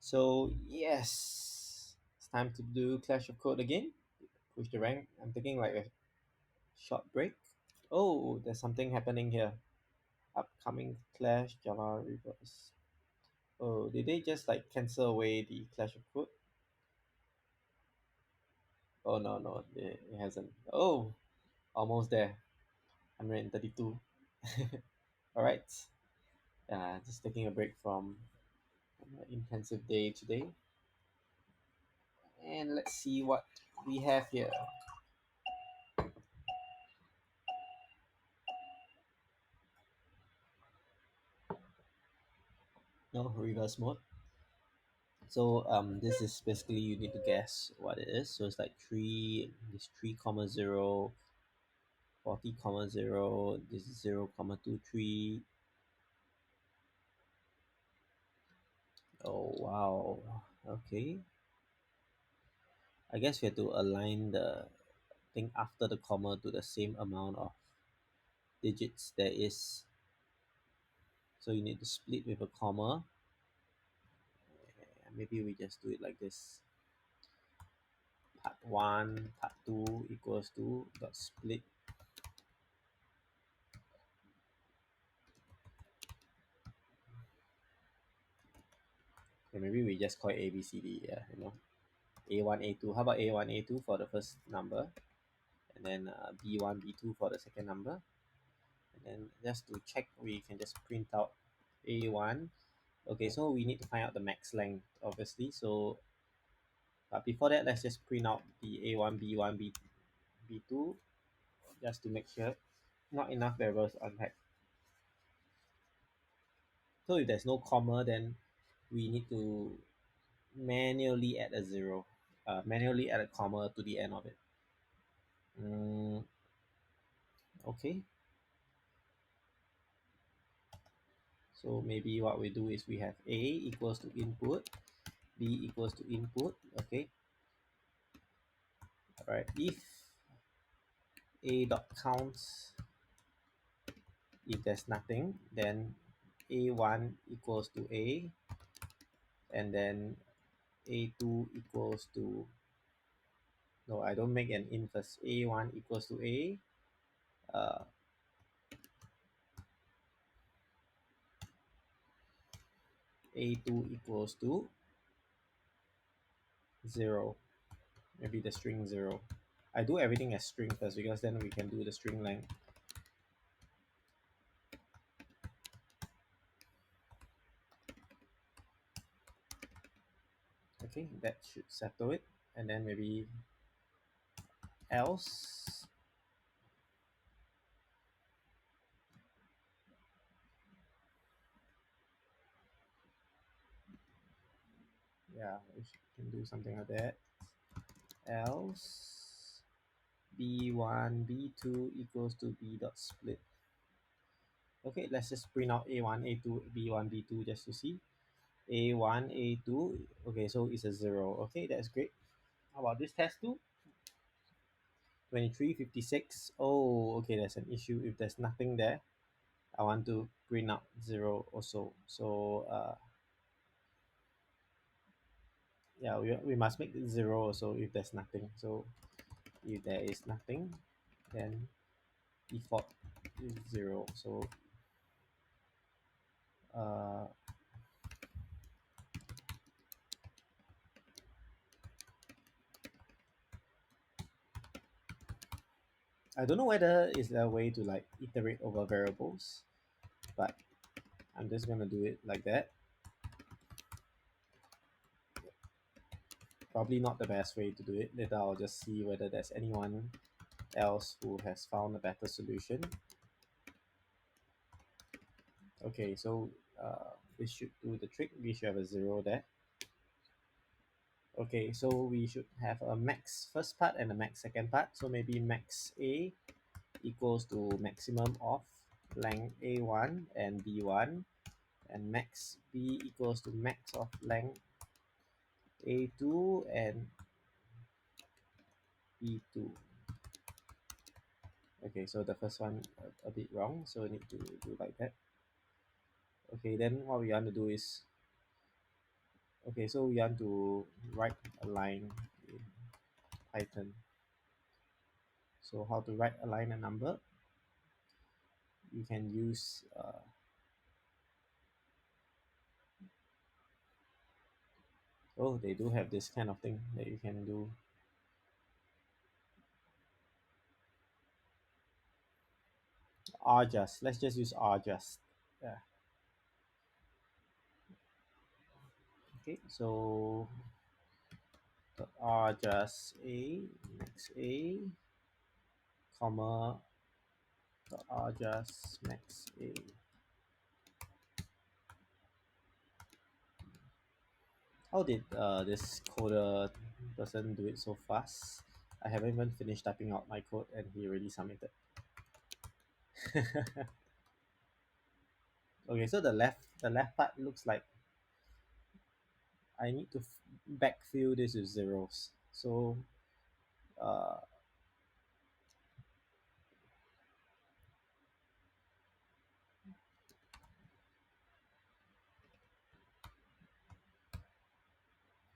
So yes, it's time to do Clash of Code again. Push the rank. I'm taking like a short break. Oh, there's something happening here. Upcoming Clash Java reverse. Oh, did they just like cancel away the Clash of Code? Oh no, it hasn't. Oh, almost there. 132. All right. Just taking a break from an intensive day today, and let's see what we have here. No reverse mode. So this is basically you need to guess what it is. So it's like this 3, 0, 40, 0, this is 0, 23. Oh wow. Okay. I guess we have to align the thing after the comma to the same amount of digits there is. So you need to split with a comma. Maybe we just do it like this. Part one, part two equals to dot split. Okay, maybe we just call it ABCD, yeah, A1, A2. How about A1, A2 for the first number, and then B1, B2 for the second number. And then just to check, we can just print out A1. Okay, so we need to find out the max length, obviously. So, but before that, let's just print out the A1, B1, B2, just to make sure not enough variables unpacked. So if there's no comma, then we need to manually add a zero, manually add a comma to the end of it. Okay, so maybe what we do is we have A equals to input, B equals to input. Okay, all right. If A dot counts, if there's nothing, then A1 equals to A, and then A2 equals to, no, I don't make an int first. A1 equals to A, uh, A2 equals to 0. Maybe the string 0. I do everything as string first because then we can do the string length. Okay, that should settle it. And then maybe else. Yeah, we can do something like that. Else b1 b2 equals to b dot split. Okay, let's just print out a1 a2 b1 b2 just to see. A1 a2. Okay, so it's a 0. Okay, that's great. How about this test too? 23 56. Oh, okay, there's an issue. If there's nothing there, I want to print out 0 also. So yeah, we must make it 0 also if there's nothing. So if there is nothing, then default is 0. So uh, I don't know whether is there a way to like iterate over variables, but I'm just gonna do it like that. Probably not the best way to do it. Later I'll just see whether there's anyone else who has found a better solution. Okay, so this should do the trick. We should have a 0 there. Okay, so we should have a max first part and a max second part. So maybe max A equals to maximum of length A1 and B1, and max B equals to max of length A2 and B2. Okay, so the first one a bit wrong, so we need to do like that. Okay, then what we want to do is Okay, so we want to write a line in Python. So how to write a line a number? You can use oh, they do have this kind of thing that you can do. Rjust. Let's just use Rjust. Yeah. Okay. So the Rjust a max a comma the Rjust max a. How did this coder person do it so fast? I haven't even finished typing out my code and he already submitted. Okay, so the left part looks like I need to backfill this with zeros. So uh,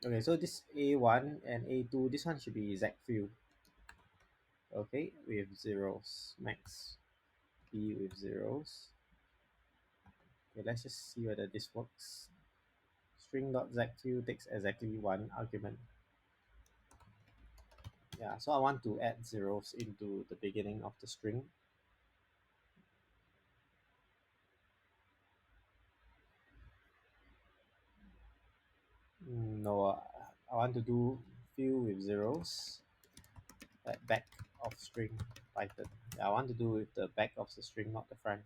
okay, so this A1 and A2, this one should be exact fill. Okay, with zeros max B with zeros. Okay, let's just see whether this works. String.zfill takes exactly one argument. Yeah, so I want to add zeros into the beginning of the string. No, I want to do fill with zeros at back of string Python. Yeah, I want to do with the back of the string, not the front.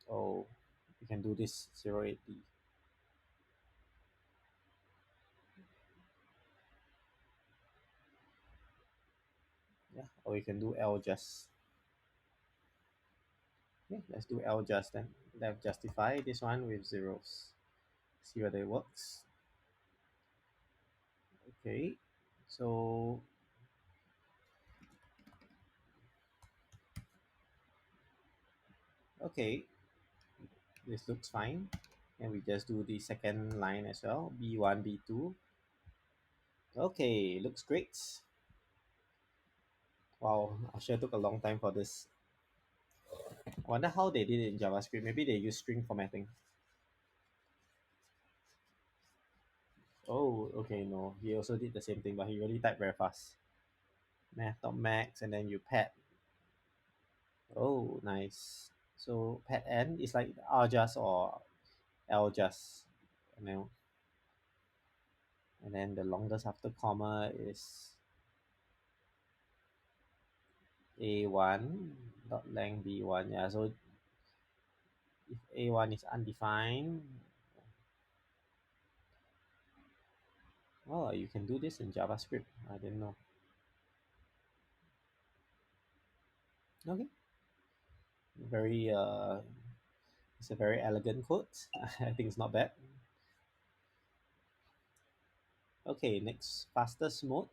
Oh, we can do this 080. Yeah, or we can do L just. Okay, let's do L just then. Let's justify this one with zeros. See whether it works. Okay, so okay, this looks fine. And we just do the second line as well, B1, B2. Okay, looks great. Wow, I sure took a long time for this. I wonder how they did it in JavaScript. Maybe they use string formatting. Oh, okay, no. He also did the same thing, but he really typed very fast. Math.max, and then you pad. Oh, nice. So pad n is like rjust or ljust. And then, and then the longest after comma is a1 dot length b1. Yeah, so if a1 is undefined, oh, you can do this in JavaScript. I didn't know. Okay, very it's a very elegant code. I think it's not bad. Okay, next fastest mode.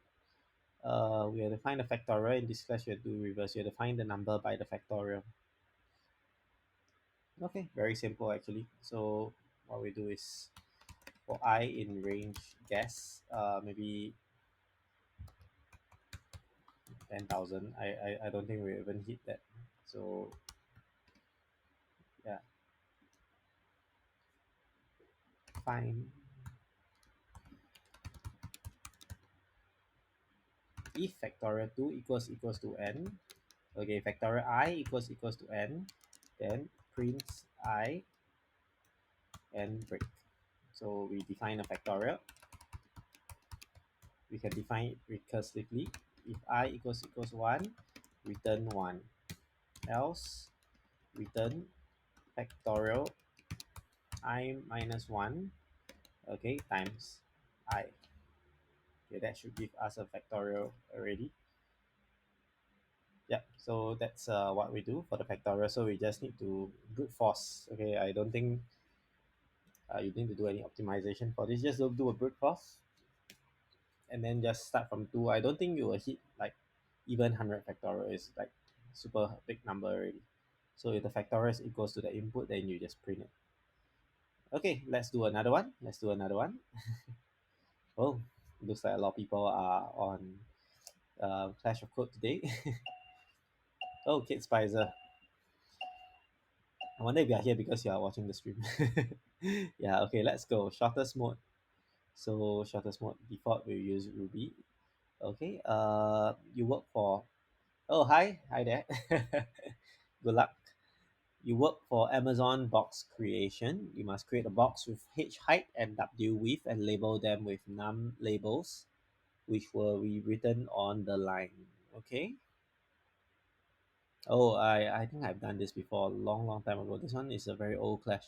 We have to find the factorial. In this class, you have to do reverse. You have to find the number by the factorial. Okay, very simple actually. So what we do is for I in range guess, maybe 10,000. I don't think we even hit that. So yeah, find if factorial 2 equals to n. Okay, factorial I equals to n, then prints I and break. So we define a factorial. We can define it recursively. If I equals 1, return 1. Else, return factorial I minus 1, okay, times I. Okay, that should give us a factorial already. Yep, so that's what we do for the factorial. So we just need to brute force. Okay, I don't think you need to do any optimization for this. Just do a brute force and then just start from 2. I don't think you will hit like even 100 factorial. It's like super big number already. So if the factorial is equals to the input, then you just print it. Okay, let's do another one. Let's do another one. Oh, looks like a lot of people are on Clash of Code today. Oh, Kid Spicer. I wonder if you are here because you are watching the stream. Yeah, okay, let's go. Shortest mode. So shortest mode default we use Ruby. Okay, you work for, oh, hi there. Good luck. You work for Amazon box creation. You must create a box with H height and W width and label them with num labels, which will be written on the line. Okay. Oh, I think I've done this before a long time ago. This one is a very old Clash.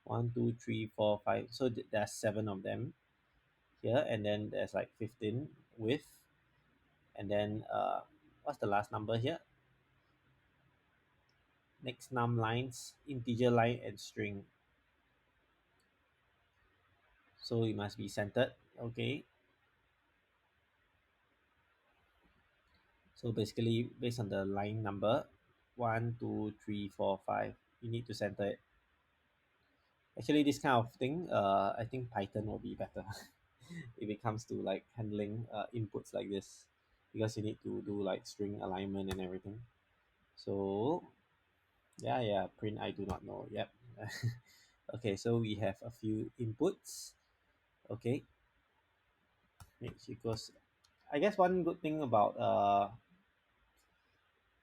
One, two, three, four, five. So there's seven of them here, and then there's like 15 with, and then what's the last number here? Next num lines, integer line and string. So it must be centered. Okay. So basically, based on the line number, one, two, three, four, five, you need to center it. Actually, this kind of thing, I think Python will be better if it comes to like handling inputs like this, because you need to do like string alignment and everything. So yeah, print I do not know. Yep. Okay, so we have a few inputs. Okay, h equals. I guess one good thing about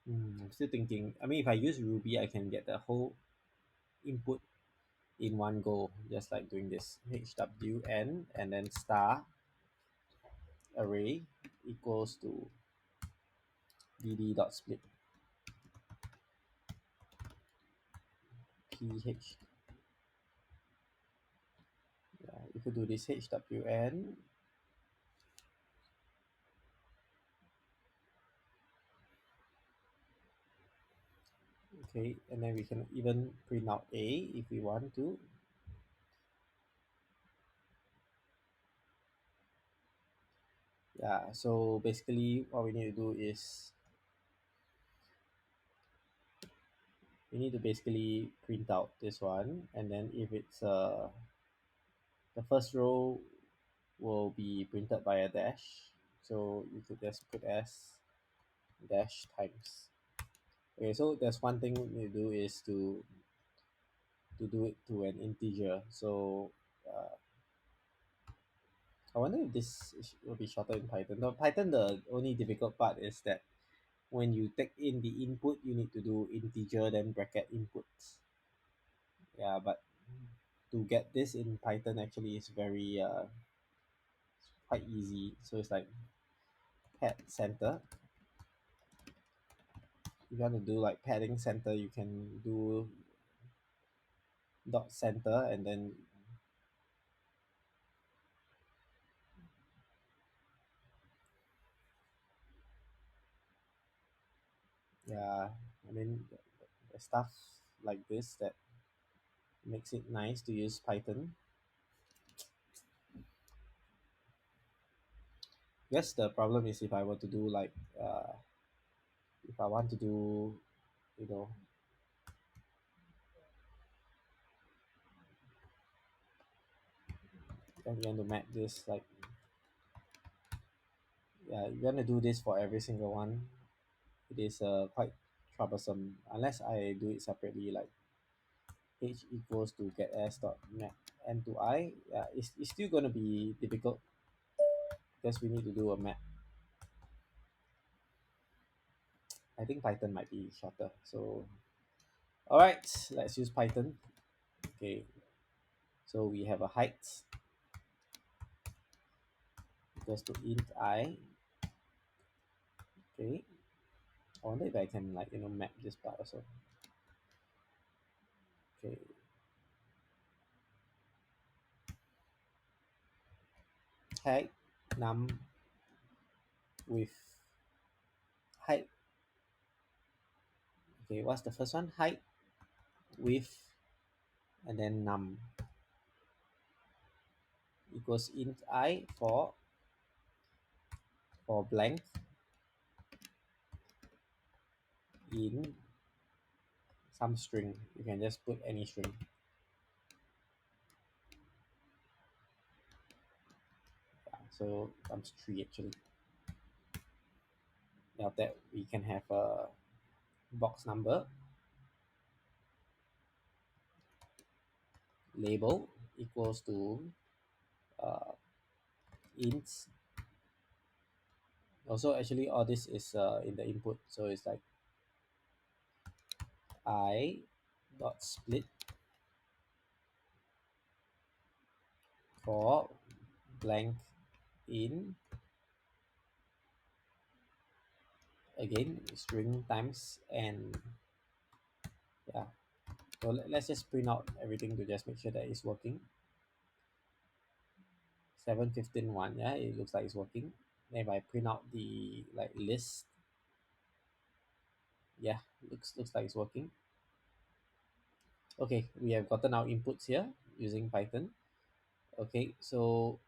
I'm still thinking. I mean, if I use Ruby, I can get the whole input in one go, just like doing this hwn and then star array equals to dd.split ph. Yeah, if you do this hwn, okay, and then we can even print out a if we want to. Yeah, so basically what we need to do is we need to basically print out this one, and then if it's the first row will be printed by a dash, so you could just put s dash times. Okay, so there's one thing you do is to do it to an integer. So uh, I wonder if will be shorter in Python. No, Python, the only difficult part is that when you take in the input, you need to do integer then bracket inputs. Yeah, but to get this in Python actually is very quite easy. So it's like pad center. If you want to do like padding center, you can do dot center, and then yeah, I mean the stuff like this that makes it nice to use Python. Yes, the problem is if I were to do like if I want to do, you know, then you want to map this like, yeah, you want to do this for every single one. It is quite troublesome unless I do it separately, like h equals to get s dot map n to I. Yeah, it's still going to be difficult because we need to do a map. I think Python might be shorter. So all right, let's use Python. Okay, so we have a height equals to int I. Okay, I wonder if I can like map this part also. Okay, height num with height. Okay, what's the first one? Height with and then num equals int I for blank in some string. You can just put any string. Yeah, so comes 3 actually. Now that we can have a box number, label equals to uh, ints. Also, actually, all this is in the input, so it's like I dot split for blank in, again string times, and yeah. So let's just print out everything to just make sure that it's working. 7 15 1, yeah, it looks like it's working. Then if I print out the like list, yeah, looks like it's working. Okay, we have gotten our inputs here using Python. Okay, so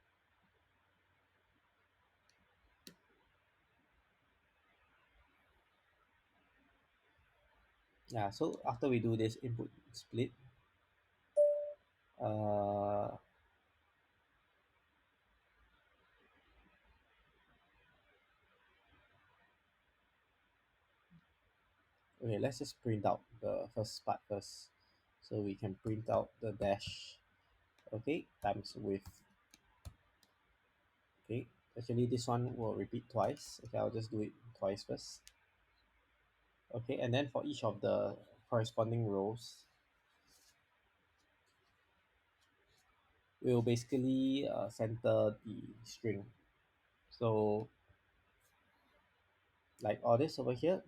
yeah, so after we do this input split, uh okay, let's just print out the first part first. So we can print out the dash, okay, times with, okay. Actually, this one will repeat twice. Okay, I'll just do it twice first. Okay, and then for each of the corresponding rows, we'll basically center the string. So like all this over here,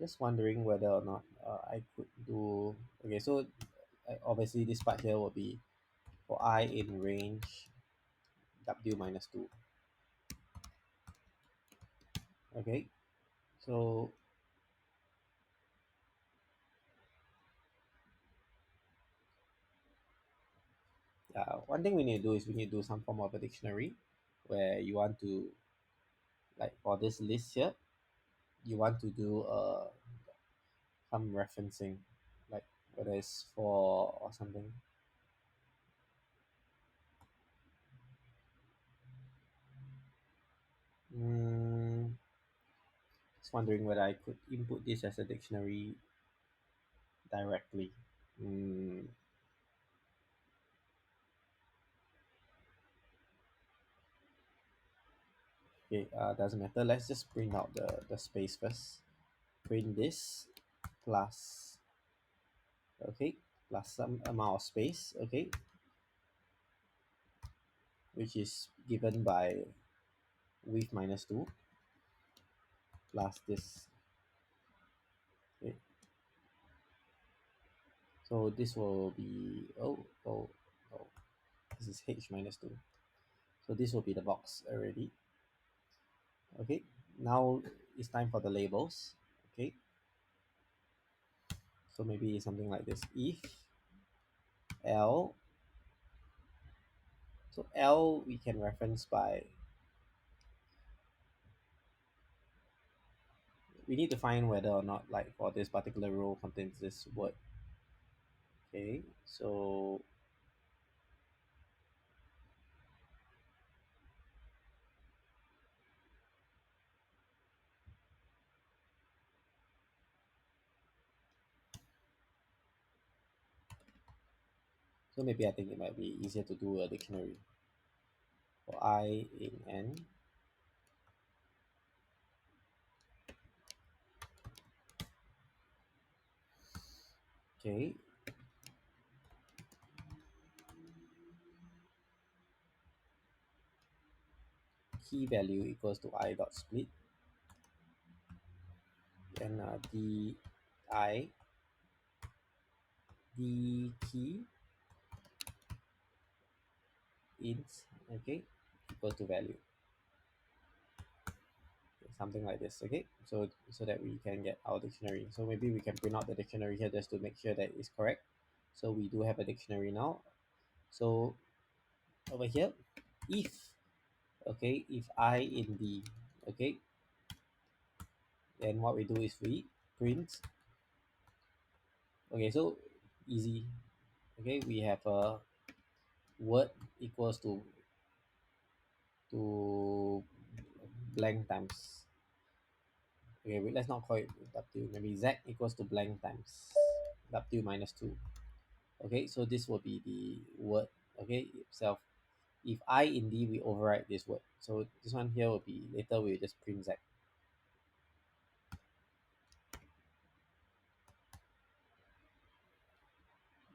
just wondering whether or not I could do, okay, so obviously this part here will be for I in range W minus 2. Okay, so one thing we need to do is we need to do some form of a dictionary where you want to, like for this list here, you want to do some referencing, like whether it's for or something. Just wondering whether I could input this as a dictionary directly. Mm, okay, doesn't matter. Let's just print out the space first. Print this plus, okay, plus some amount of space, okay, which is given by width minus 2 plus this. Okay, so this will be, oh, this is h minus 2. So this will be the box already. Okay, now it's time for the labels. Okay, so maybe something like this. If L, so L we can reference by, we need to find whether or not like for this particular row contains this word. Okay, so maybe I think it might be easier to do a dictionary for I in N. Okay, key value equals to I dot split, then d key int, okay, equals to value, something like this. Okay, so that we can get our dictionary. So maybe we can print out the dictionary here just to make sure that it's correct. So we do have a dictionary now. So over here, if, okay, if I in D, okay, then what we do is we print Okay, so easy. Okay, we have a word equals to blank times. Okay, wait, let's not call it w. Maybe z equals to blank times w minus 2. Okay, so this will be the word, okay, itself. If I in D, we override this word. So this one here will be, later we'll just print z.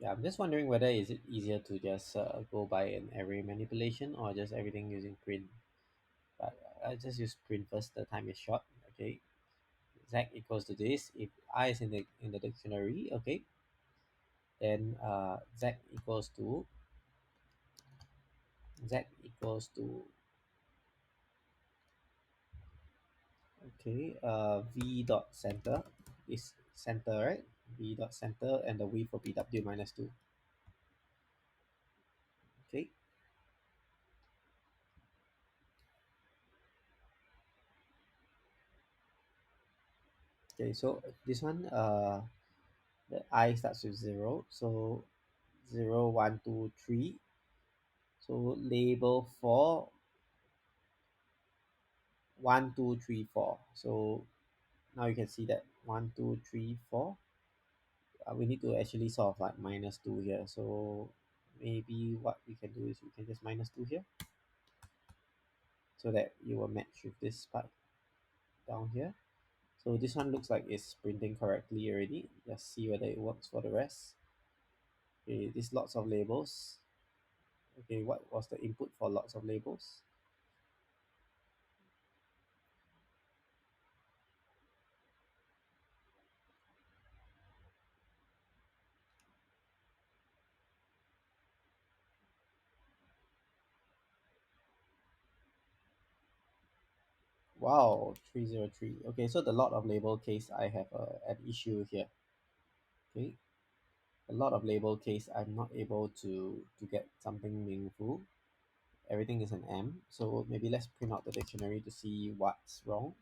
Yeah, I'm just wondering whether is it easier to just go by an array manipulation or just everything using print. But I'll just use print first, the time is short. Okay, z equals to this. If I is in the dictionary, okay, then z equals to z equals to, okay, v dot center is center, right? V dot center, and the width will be w minus 2. Okay, okay, so this one, the I starts with 0, so 0, 1, 2, 3. So label for 1, 2, 3, 4. So now you can see that 1, 2, 3, 4. We need to actually solve like minus 2 here. So maybe what we can do is we can just minus 2 here, so that you will match with this part down here. So this one looks like it's printing correctly already. Just see whether it works for the rest. Okay, this lots of labels. Okay, what was the input for lots of labels? Wow, 303. Okay, so the lot of label case, I have an issue here. Okay, a lot of label case, I'm not able to get something meaningful. Everything is an M. So maybe let's print out the dictionary to see what's wrong.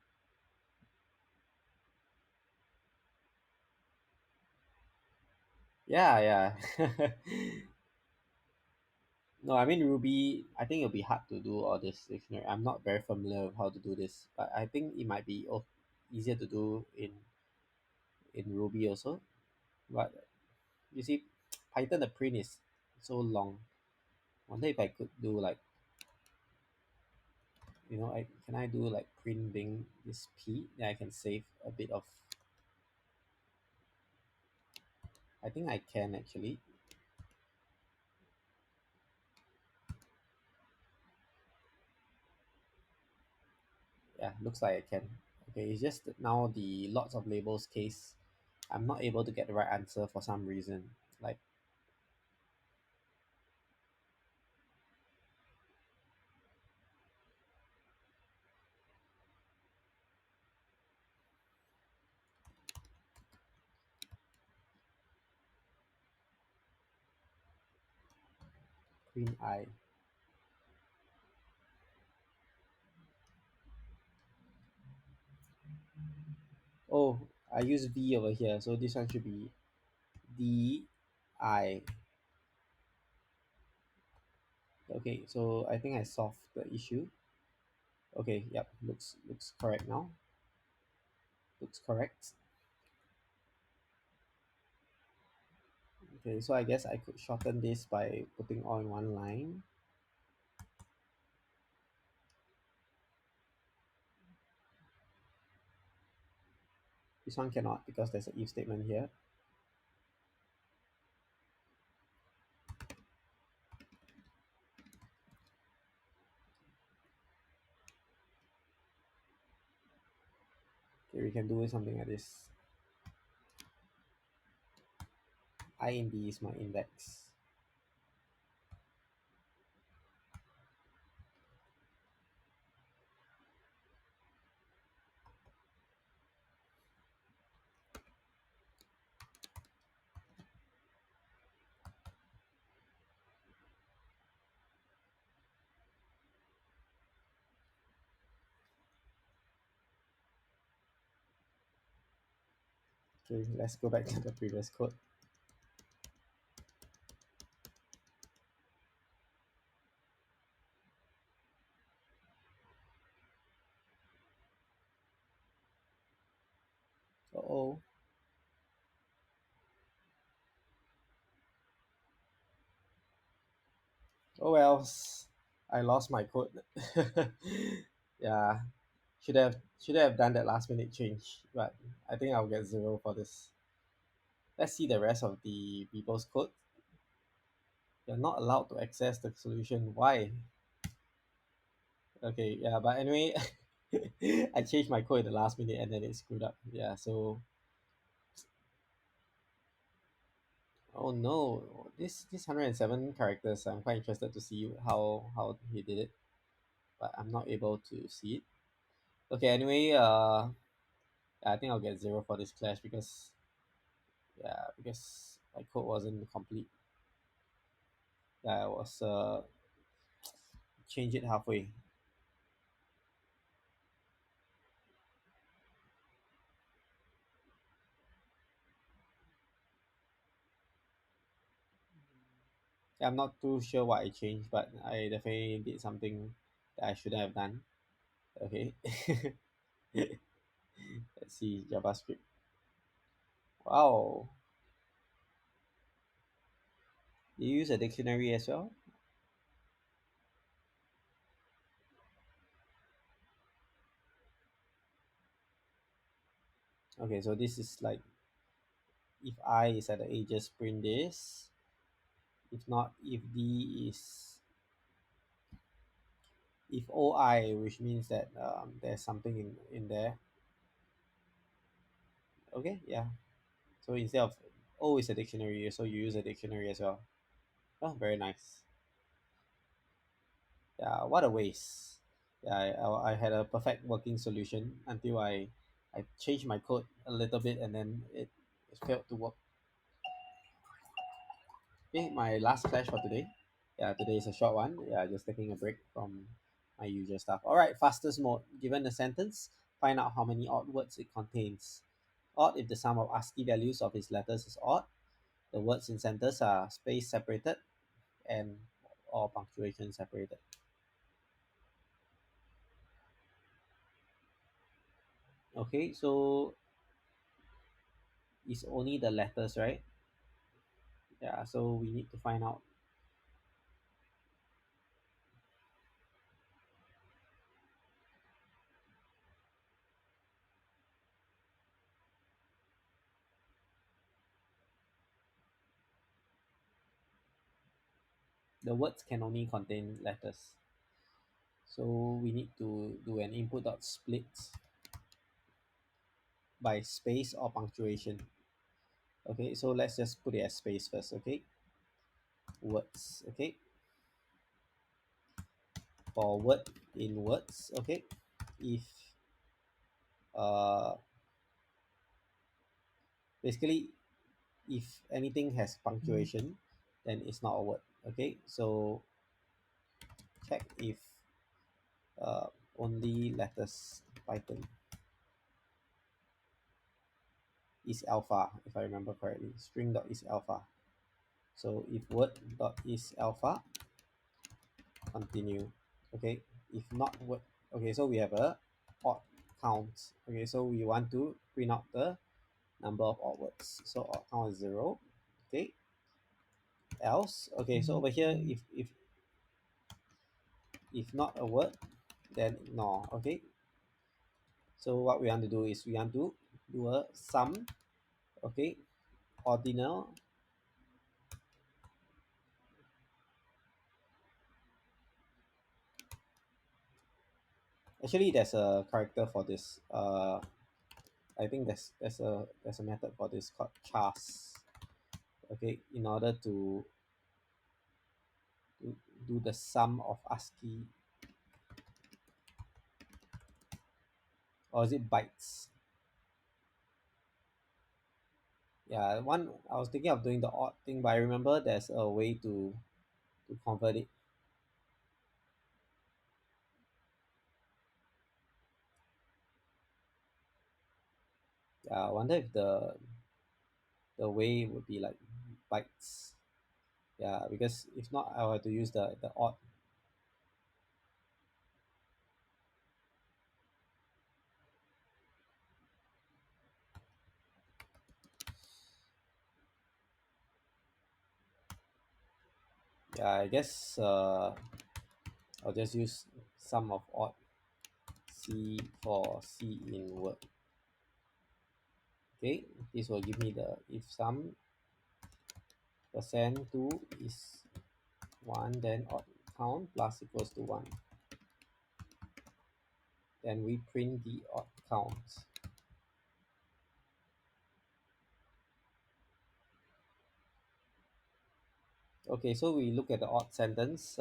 Yeah, yeah. No, I mean Ruby, I think it'll be hard to do all this dictionary. I'm not very familiar with how to do this, but I think it might be easier to do in Ruby also. But you see, Python the print is so long. Wonder if I could do like, can I do like printing this P? Then I can save a bit of. I think I can actually. Yeah, looks like I can. Okay, it's just that now the lots of labels case, I'm not able to get the right answer for some reason. Like, queen I. Oh, I use V over here, so this one should be D I. Okay, so I think I solved the issue. Okay, yep, looks correct now. Looks correct. Okay, so I guess I could shorten this by putting all in one line. This one cannot because there's an if statement here. Okay, we can do something like this. I in D is my index. Okay, let's go back to the previous code. Oh well, I lost my code. Yeah, should have done that last minute change, but I think I'll get zero for this. Let's see the rest of the people's code. You're not allowed to access the solution. Why? Okay, yeah, but anyway, I changed my code at the last minute and then it screwed up. Yeah, so oh no, this 107 characters. I'm quite interested to see how he did it, but I'm not able to see it. Okay, anyway, I think I'll get zero for this clash because because my code wasn't complete. Yeah, I was change it halfway. Yeah, I'm not too sure what I changed, but I definitely did something that I shouldn't have done. Okay, let's see JavaScript. Wow, you use a dictionary as well? Okay, so this is like if I is at the age, just print this. If not, if D is if OI, which means that there's something in there. Okay, yeah. So instead of O is a dictionary, so you use a dictionary as well. Oh, very nice. Yeah, what a waste. Yeah, I had a perfect working solution until I changed my code a little bit and then it failed to work. Okay, my last clash for today. Yeah, today is a short one. Yeah, just taking a break from my usual stuff. All right, fastest mode. Given a sentence, find out how many odd words it contains. Odd if the sum of ASCII values of its letters is odd. The words in sentence are space separated and or punctuation separated. Okay, so it's only the letters, right? Yeah, so we need to find out the words can only contain letters. So we need to do an input dot split by space or punctuation. Okay, so let's just put it as space first. Okay, words. Okay, for word in words. Okay, if uh basically if anything has punctuation, then it's not a word. Okay, so check if uh only letters Python is alpha, if I remember correctly. String dot is alpha. So if word dot is alpha, continue. Okay, if not word. Okay, so we have a odd count. Okay, so we want to print out the number of odd words. So odd count is zero. Okay, else. Okay, so over here, if not a word, then ignore. Okay, so what we want to do is we want to do a sum. Okay, ordinal. Actually, there's a character for this. I think there's a method for this called chars. Okay, in order to do the sum of ASCII, or is it bytes? Yeah, one I was thinking of doing the odd thing, but I remember there's a way to convert it. Yeah, I wonder if the way would be like bytes. Yeah, because if not, I'll have to use the odd. Yeah, I guess I'll just use sum of odd C for C in word. Okay, this will give me the if sum percent 2 is 1, then odd count plus equals to 1. Then we print the odd counts. Okay, so we look at the odd sentence.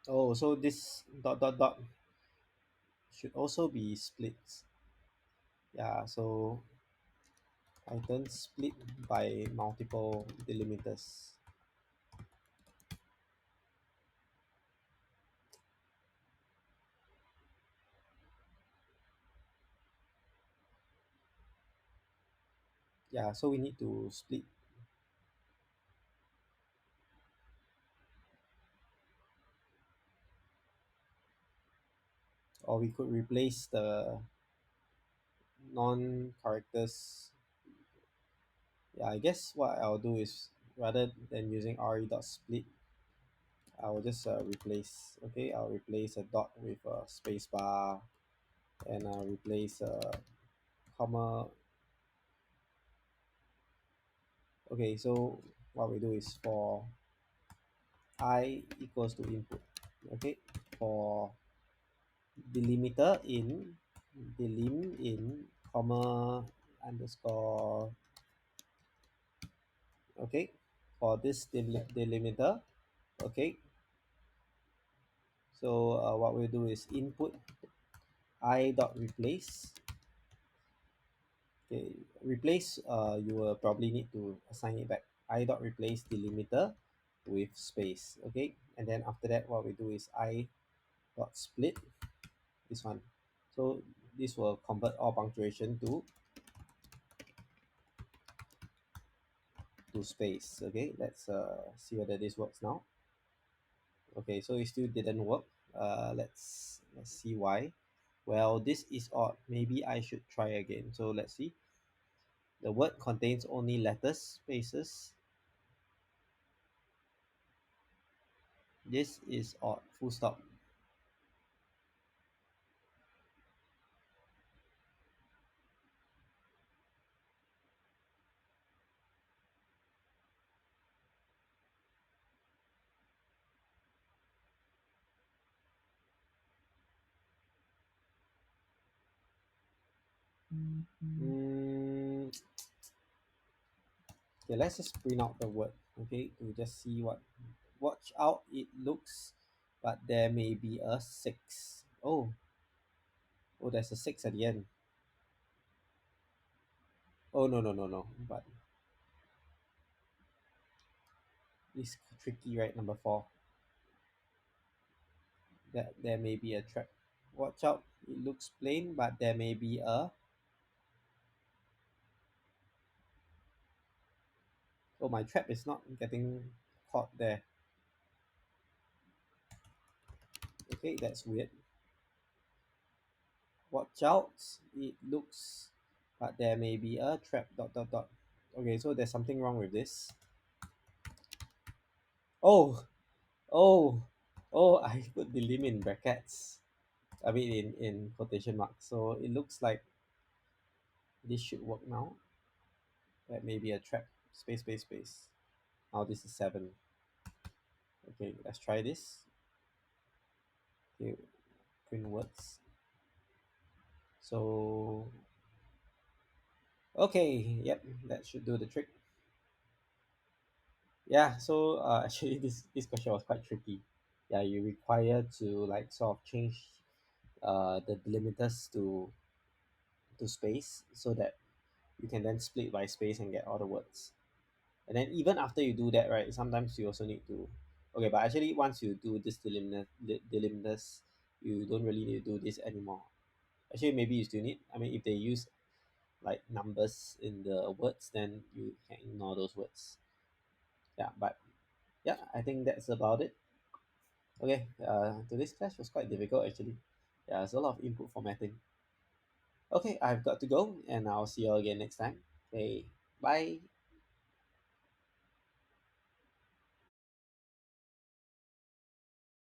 Oh, so this dot dot dot should also be split. Yeah, so I turn split by multiple delimiters. Yeah, so we need to split, or we could replace the non-characters. Yeah, I guess what I'll do is rather than using re.split, I'll just replace. Okay, I'll replace a dot with a space bar, and I'll replace a comma. Okay, so what we do is for I equals to input. Okay, for delimiter in comma underscore. Okay, for this delimiter. Okay, so what we do is input I dot replace. Okay, replace, you will probably need to assign it back. I dot replace delimiter with space. Okay, and then after that what we do is I dot split this one. So this will convert all punctuation to space. Okay, let's see whether this works now. Okay, so it still didn't work. Let's see why. Well, this is odd. Maybe I should try again. So let's see. The word contains only letters, spaces. This is odd. Full stop. Mm, okay, let's just print out the word. Okay, to just see what. Watch out, it looks, but there may be a 6. Oh, there's a 6 at the end. Oh, no, no, no, no. But it's tricky, right? Number 4. That there may be a trap. Watch out, it looks plain, but there may be a. Oh, my trap is not getting caught there. Okay, that's weird. Watch out, it looks, but there may be a trap. Dot dot dot. Okay, so there's something wrong with this. Oh, oh, oh! I put the limit in brackets. I mean, in quotation marks. So it looks like this should work now. That may be a trap. Space, space, space. Now this is 7. Okay, let's try this. Okay, print words. So okay, yep, that should do the trick. Yeah, so actually this question was quite tricky. Yeah, you require to like sort of change the delimiters to space so that you can then split by space and get all the words. And then even after you do that, right, sometimes you also need to. Okay, but actually once you do this delimiters, you don't really need to do this anymore. Actually, maybe you still need. I mean, if they use like numbers in the words, then you can ignore those words. Yeah, but yeah, I think that's about it. Okay, today's class was quite difficult actually. Yeah, there's a lot of input formatting. Okay, I've got to go, and I'll see you all again next time. Okay, bye.